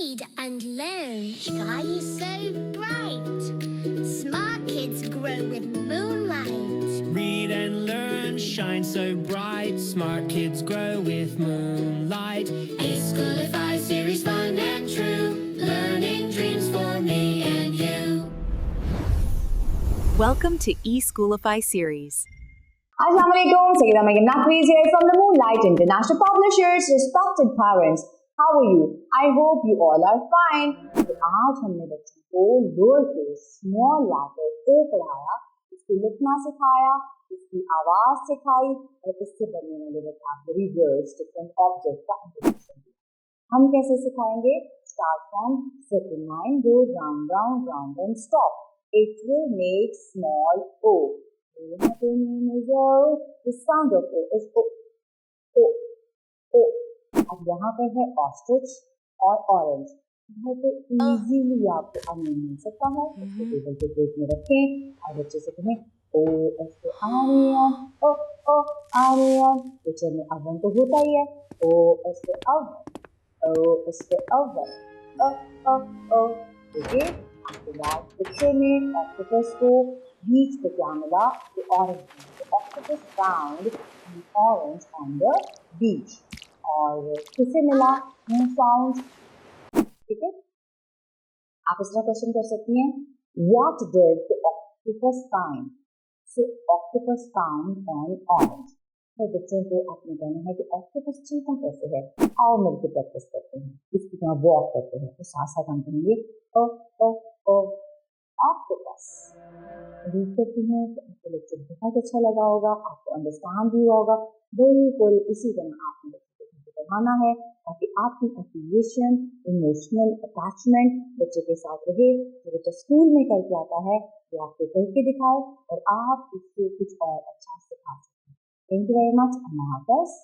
read and learn. Sky is so bright. Smart kids grow with moonlight. Read and learn, shine so bright. Smart kids grow with moonlight. eSchoolify series, fun and true. Learning dreams for me and you. Welcome to eSchoolify series. Assalamualaikum, Sayyida Megan Naqvi here from the Moonlight International Publishers. Respected parents, how are you? I hope you all are fine. तो आज हमने बच्चों को lower case small letter ओ पढ़ाया, इसको लिखना सिखाया, इसकी आवाज सिखाई और इससे बनने वाले वोकैबुलरी वर्ड्स, डिफरेंट ऑब्जेक्ट का इंट्रोडक्शन दिया। हम कैसे सिखाएंगे? Start from second line, go round round round and stop. It will make small o. The name is O. The sound of O is O. O. O. अब यहाँ पर है ostrich और ऑरेंज. यहाँ पे इजीली आपको अमीन मिल सकता है. टेबल के प्लेट में रखें और बच्चे से कहें ओ ऐसे आरियन, ओ ओ आरियन. किचन में अवन तो होता ही है. ओ ऐसे अवन, ओ ऐसे अवन, ओ ओ ओ. देखिए आपके बाद पिक्चर में ऑक्टोपस को बीच पे क्या मिला? The orange. The octopus found the orange on the beach. और किसे मिला? Who found? ठीक है, आप इस तरह क्वेश्चन कर सकती हैं. What did the octopus find? So octopus found an orange. तो बच्चों को आपने कहना है कि ऑक्टोपस चलता कैसे है. आओ मिलकर प्रैक्टिस करते हैं. इसकी तरह वॉक करते हैं. तो साथ साथ हम कहेंगे ओ ओ ओ ऑक्टोपस. रीड करती हैं तो आपको लेक्चर बहुत अच्छा लगा होगा, आपको अंडरस्टैंड भी होगा. बिल्कुल इसी तरह आपने बच्चे को पढ़ाना है ताकि आपकी एफिलिएशन, इमोशनल अटैचमेंट बच्चे के साथ रहे. जो बच्चा स्कूल में करके आता है वो आपको करके दिखाए और आप उससे कुछ और अच्छा सिखा सकते हैं. Thank you very much. अल्लाह हाफ़िज़.